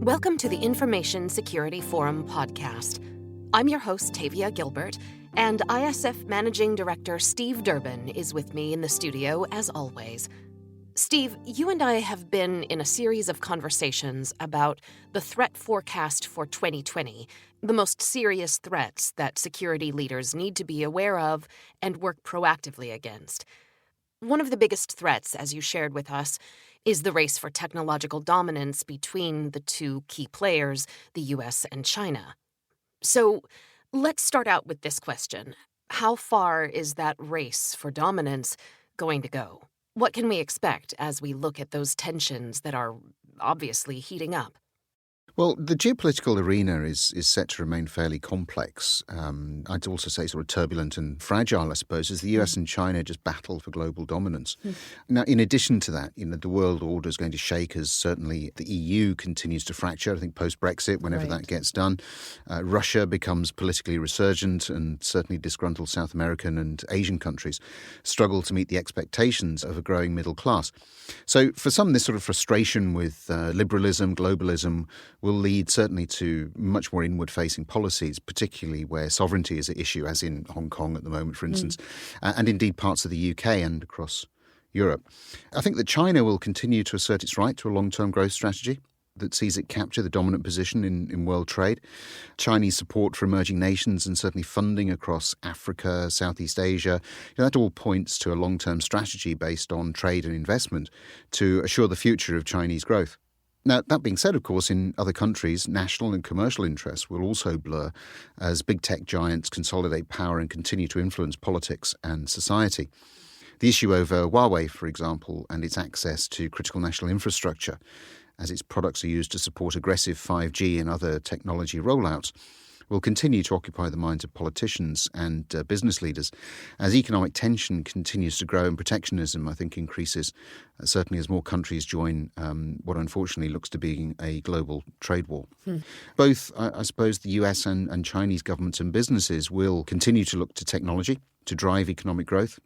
Welcome to the Information Security Forum podcast. I'm your host, Tavia Gilbert, and ISF Managing Director Steve Durbin is with me in the studio as always. Steve, you and I have been in a series of conversations about the threat forecast for 2020, the most serious threats that security leaders need to be aware of and work proactively against. One of the biggest threats, as you shared with us, is the race for technological dominance between the two key players, the US and China. So let's start out with this question. How far is that race for dominance going to go? What can we expect as we look at those tensions that are obviously heating up? Well, the geopolitical arena is set to remain fairly complex. I'd also say sort of turbulent and fragile, I suppose, as the US and China just battle for global dominance. Now, in addition to that, the world order is going to shake as certainly the EU continues to fracture, I think, post-Brexit, whenever that gets done. Russia becomes politically resurgent, and certainly disgruntled South American and Asian countries struggle to meet the expectations of a growing middle class. So for some, this sort of frustration with liberalism, globalism, will lead certainly to much more inward-facing policies, particularly where sovereignty is at issue, as in Hong Kong at the moment, for instance, and indeed parts of the UK and across Europe. I think that China will continue to assert its right to a long-term growth strategy that sees it capture the dominant position in world trade. Chinese support for emerging nations and certainly funding across Africa, Southeast Asia, that all points to a long-term strategy based on trade and investment to assure the future of Chinese growth. Now, that being said, of course, in other countries, national and commercial interests will also blur as big tech giants consolidate power and continue to influence politics and society. The issue over Huawei, for example, and its access to critical national infrastructure, as its products are used to support aggressive 5G and other technology rollouts, will continue to occupy the minds of politicians and business leaders as economic tension continues to grow and protectionism, I think, increases, certainly as more countries join what unfortunately looks to be a global trade war. Both, I suppose, the US and Chinese governments and businesses will continue to look to technology to drive economic growth,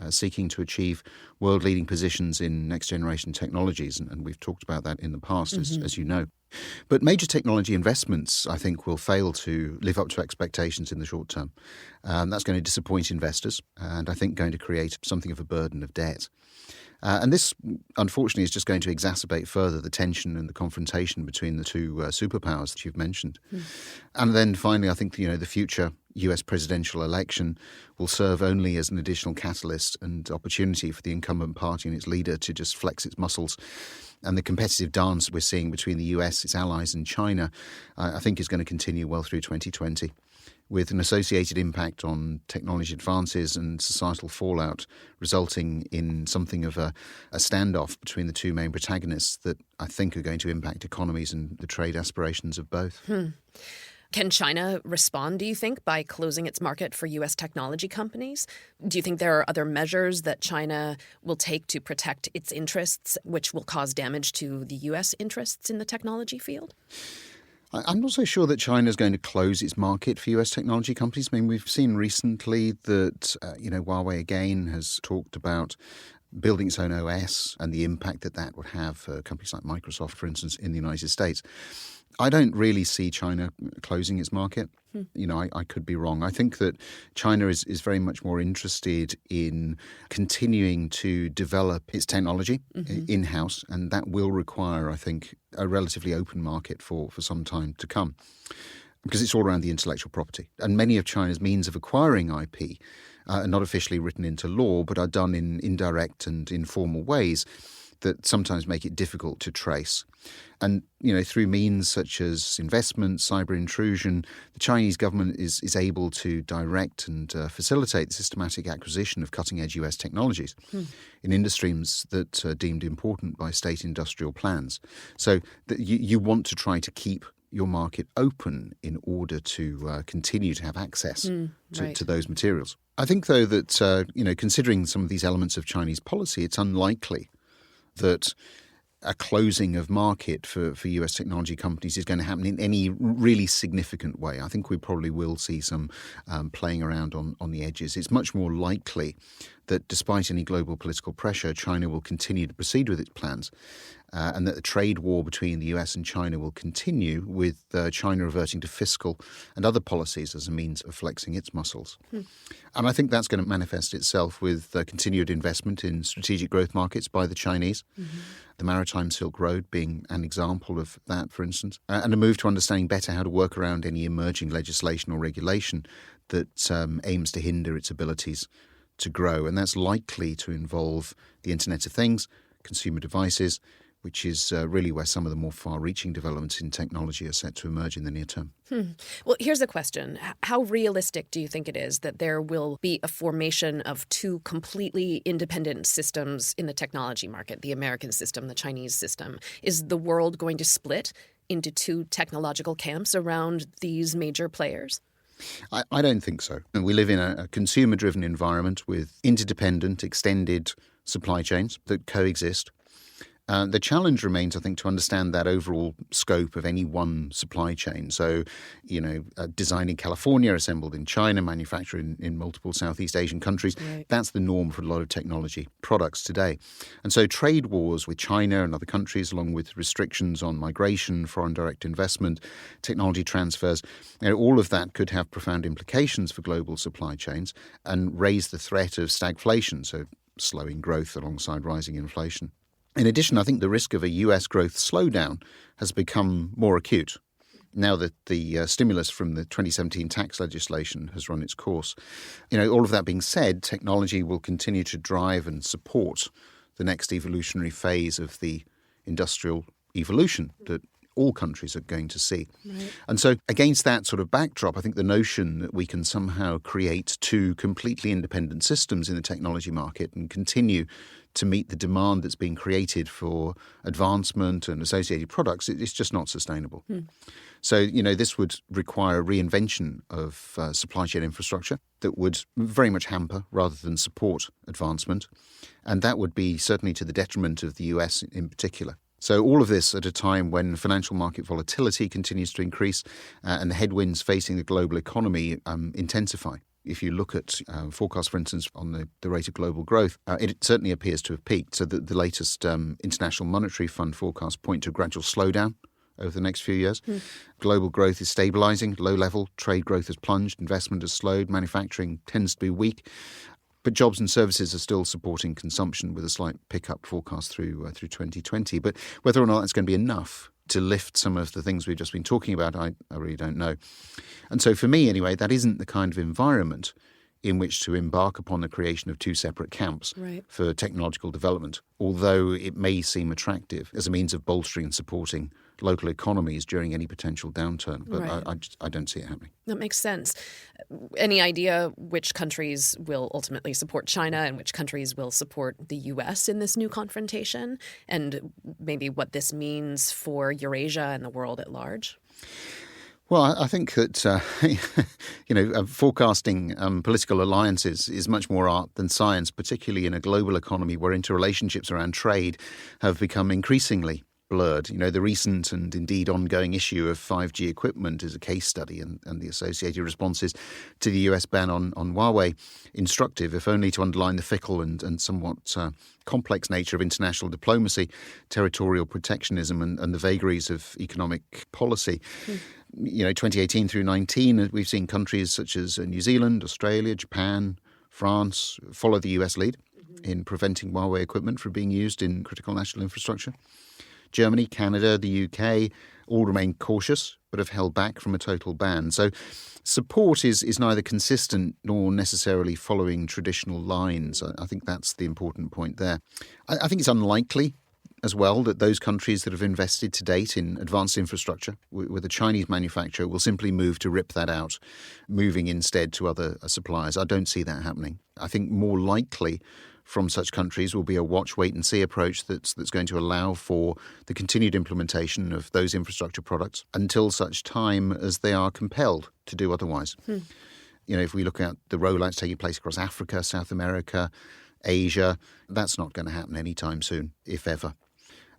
seeking to achieve world-leading positions in next-generation technologies, and we've talked about that in the past, as you know. But major technology investments, I think, will fail to live up to expectations in the short term. That's going to disappoint investors and I think going to create something of a burden of debt. And this, unfortunately, is just going to exacerbate further the tension and the confrontation between the two superpowers that you've mentioned. And then finally, I think, the future US presidential election will serve only as an additional catalyst and opportunity for the incumbent party and its leader to just flex its muscles. And the competitive dance we're seeing between the US, its allies, and China, I think is going to continue well through 2020. With an associated impact on technology advances and societal fallout, resulting in something of a standoff between the two main protagonists that I think are going to impact economies and the trade aspirations of both. Can China respond, do you think, by closing its market for U.S. technology companies? Do you think there are other measures that China will take to protect its interests, which will cause damage to the U.S. interests in the technology field? I'm not so sure that China is going to close its market for US technology companies. I mean, we've seen recently that, Huawei again has talked about building its own OS and the impact that would have for companies like Microsoft, for instance, in the United States. I don't really see China closing its market. I could be wrong. I think that China is very much more interested in continuing to develop its technology in-house, and that will require, I think, a relatively open market for some time to come, because it's all around the intellectual property. And many of China's means of acquiring IP are not officially written into law, but are done in indirect and informal ways that sometimes make it difficult to trace. And, through means such as investment, cyber intrusion, the Chinese government is able to direct and facilitate the systematic acquisition of cutting-edge US technologies in industries that are deemed important by state industrial plans. So you want to try to keep your market open in order to continue to have access to those materials. I think, though, that, considering some of these elements of Chinese policy, it's unlikely that a closing of market for US technology companies is going to happen in any really significant way. I think we probably will see some playing around on the edges. It's much more likely that despite any global political pressure, China will continue to proceed with its plans, and that the trade war between the US and China will continue, with China reverting to fiscal and other policies as a means of flexing its muscles. And I think that's going to manifest itself with continued investment in strategic growth markets by the Chinese, the Maritime Silk Road being an example of that, for instance, and a move to understanding better how to work around any emerging legislation or regulation that aims to hinder its abilities to grow. And that's likely to involve the Internet of Things, consumer devices, which is really where some of the more far-reaching developments in technology are set to emerge in the near term. Well, here's a question. How realistic do you think it is that there will be a formation of two completely independent systems in the technology market, the American system, the Chinese system? Is the world going to split into two technological camps around these major players? I don't think so. We live in a consumer-driven environment with interdependent, extended supply chains that coexist. The challenge remains, I think, to understand that overall scope of any one supply chain. So, designed in California, assembled in China, manufactured in multiple Southeast Asian countries. Right. That's the norm for a lot of technology products today. And so trade wars with China and other countries, along with restrictions on migration, foreign direct investment, technology transfers, all of that could have profound implications for global supply chains and raise the threat of stagflation, so slowing growth alongside rising inflation. In addition, I think the risk of a US growth slowdown has become more acute now that the stimulus from the 2017 tax legislation has run its course. All of that being said, technology will continue to drive and support the next evolutionary phase of the industrial evolution that all countries are going to see. Right. And so against that sort of backdrop, I think the notion that we can somehow create two completely independent systems in the technology market and continue to meet the demand that's being created for advancement and associated products, it's just not sustainable. So, this would require a reinvention of supply chain infrastructure that would very much hamper rather than support advancement. And that would be certainly to the detriment of the US in particular. So all of this at a time when financial market volatility continues to increase and the headwinds facing the global economy intensify. If you look at forecasts, for instance, on the rate of global growth, it certainly appears to have peaked. So the latest International Monetary Fund forecasts point to a gradual slowdown over the next few years. Global growth is stabilizing, low level. Trade growth has plunged. Investment has slowed. Manufacturing tends to be weak. But jobs and services are still supporting consumption with a slight pickup forecast through 2020. But whether or not that's going to be enough to lift some of the things we've just been talking about, I really don't know. And so for me, anyway, that isn't the kind of environment in which to embark upon the creation of two separate camps for technological development, although it may seem attractive as a means of bolstering and supporting local economies during any potential downturn. But I don't see it happening. That makes sense. Any idea which countries will ultimately support China and which countries will support the U.S. in this new confrontation, and maybe what this means for Eurasia and the world at large? Well, I think that, forecasting political alliances is much more art than science, particularly in a global economy where interrelationships around trade have become increasingly blurred. The recent and indeed ongoing issue of 5G equipment is a case study, and the associated responses to the US ban on Huawei instructive, if only to underline the fickle and somewhat complex nature of international diplomacy, territorial protectionism and the vagaries of economic policy. 2018 through 19, we've seen countries such as New Zealand, Australia, Japan, France follow the US lead in preventing Huawei equipment from being used in critical national infrastructure. Germany, Canada, the UK all remain cautious but have held back from a total ban. So support is neither consistent nor necessarily following traditional lines. I think that's the important point there. I think it's unlikely as well that those countries that have invested to date in advanced infrastructure with a Chinese manufacturer will simply move to rip that out, moving instead to other suppliers. I don't see that happening. I think more likely from such countries will be a watch, wait and see approach that's going to allow for the continued implementation of those infrastructure products until such time as they are compelled to do otherwise. If we look at the rollouts taking place across Africa, South America, Asia, that's not going to happen anytime soon, if ever.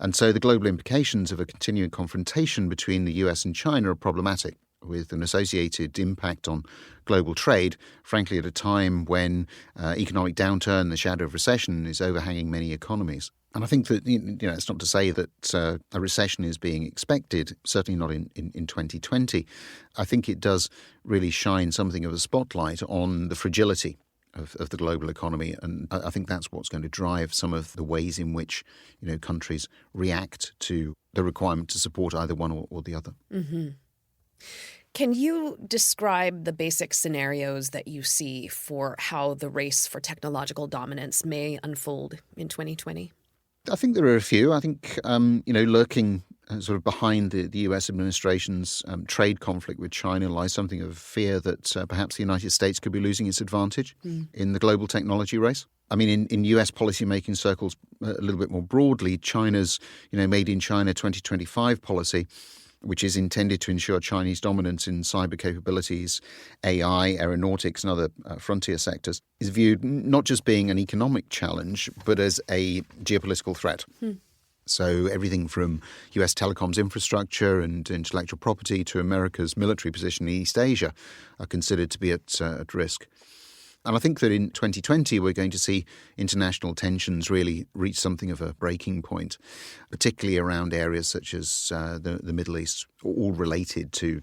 And so the global implications of a continuing confrontation between the US and China are problematic. with an associated impact on global trade, frankly, at a time when economic downturn, the shadow of recession, is overhanging many economies. And I think that, it's not to say that a recession is being expected, certainly not in 2020. I think it does really shine something of a spotlight on the fragility of the global economy. And I think that's what's going to drive some of the ways in which, countries react to the requirement to support either one or the other. Mm-hmm. Can you describe the basic scenarios that you see for how the race for technological dominance may unfold in 2020? I think there are a few. I think, lurking sort of behind the US administration's trade conflict with China lies something of fear that perhaps the United States could be losing its advantage in the global technology race. I mean, in US policymaking circles, a little bit more broadly, China's, Made in China 2025 policy, which is intended to ensure Chinese dominance in cyber capabilities, AI, aeronautics and other frontier sectors, is viewed not just being an economic challenge, but as a geopolitical threat. So everything from US telecoms infrastructure and intellectual property to America's military position in East Asia are considered to be at risk. And I think that in 2020, we're going to see international tensions really reach something of a breaking point, particularly around areas such as the Middle East, all related to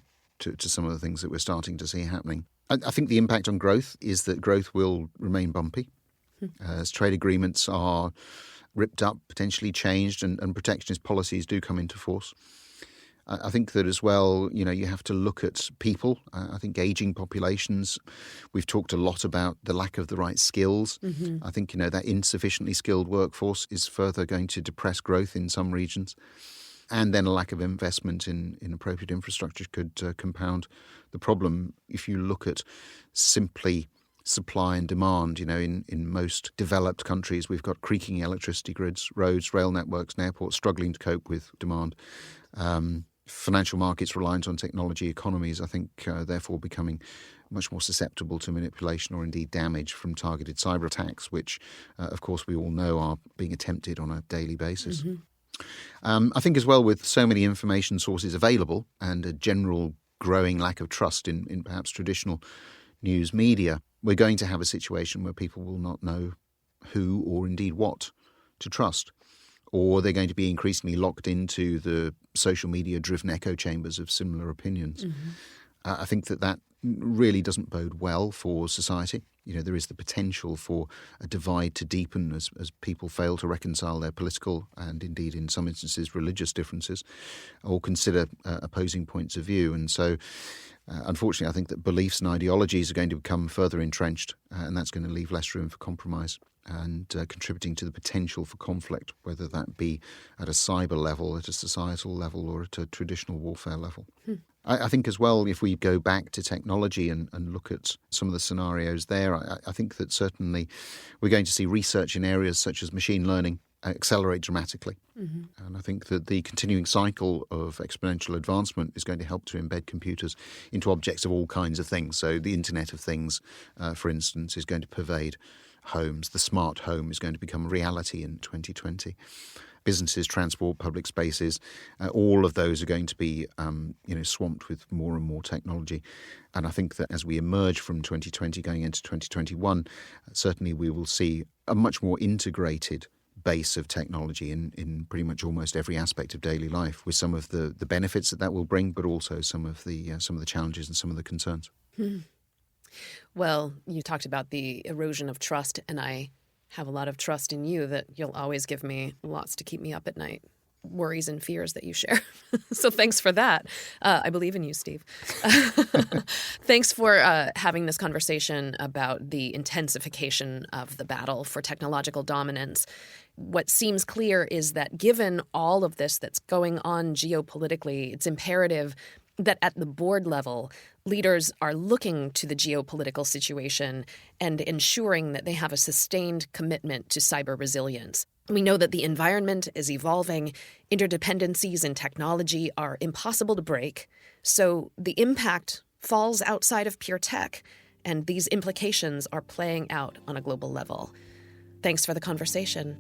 some of the things that we're starting to see happening. I think the impact on growth is that growth will remain bumpy as trade agreements are ripped up, potentially changed, and protectionist policies do come into force. I think that as well, you have to look at people. I think aging populations, we've talked a lot about the lack of the right skills. Mm-hmm. I think, that insufficiently skilled workforce is further going to depress growth in some regions. And then a lack of investment in appropriate infrastructure could compound the problem. If you look at simply supply and demand, in most developed countries, we've got creaking electricity grids, roads, rail networks and airports struggling to cope with demand. Financial markets reliant on technology economies, I think, therefore becoming much more susceptible to manipulation or indeed damage from targeted cyber attacks, which, of course, we all know are being attempted on a daily basis. Mm-hmm. I think as well, with so many information sources available and a general growing lack of trust in perhaps traditional news media, we're going to have a situation where people will not know who or indeed what to trust. Or they're going to be increasingly locked into the social media-driven echo chambers of similar opinions. Mm-hmm. I think that really doesn't bode well for society. There is the potential for a divide to deepen as people fail to reconcile their political and indeed in some instances religious differences or consider opposing points of view. And so, unfortunately, I think that beliefs and ideologies are going to become further entrenched and that's going to leave less room for compromise and contributing to the potential for conflict, whether that be at a cyber level, at a societal level, or at a traditional warfare level. I think as well, if we go back to technology and look at some of the scenarios there, I think that certainly we're going to see research in areas such as machine learning accelerate dramatically. Mm-hmm. And I think that the continuing cycle of exponential advancement is going to help to embed computers into objects of all kinds of things. So the Internet of Things, for instance, is going to pervade homes. The smart home is going to become a reality in 2020. Businesses, transport, public spaces, all of those are going to be, swamped with more and more technology. And I think that as we emerge from 2020 going into 2021, certainly we will see a much more integrated base of technology in pretty much almost every aspect of daily life, with some of the benefits that will bring, but also some of the challenges and some of the concerns. Well, you talked about the erosion of trust, and I have a lot of trust in you that you'll always give me lots to keep me up at night, worries and fears that you share. So thanks for that. I believe in you, Steve. Thanks for having this conversation about the intensification of the battle for technological dominance. What seems clear is that given all of this that's going on geopolitically, it's imperative that at the board level, leaders are looking to the geopolitical situation and ensuring that they have a sustained commitment to cyber resilience. We know that the environment is evolving, interdependencies in technology are impossible to break, so the impact falls outside of pure tech, and these implications are playing out on a global level. Thanks for the conversation.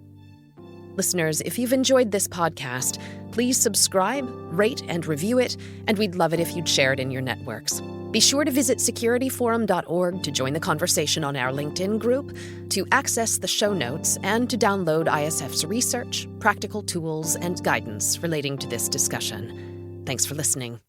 Listeners, if you've enjoyed this podcast, please subscribe, rate, and review it, and we'd love it if you'd share it in your networks. Be sure to visit securityforum.org to join the conversation on our LinkedIn group, to access the show notes, and to download ISF's research, practical tools, and guidance relating to this discussion. Thanks for listening.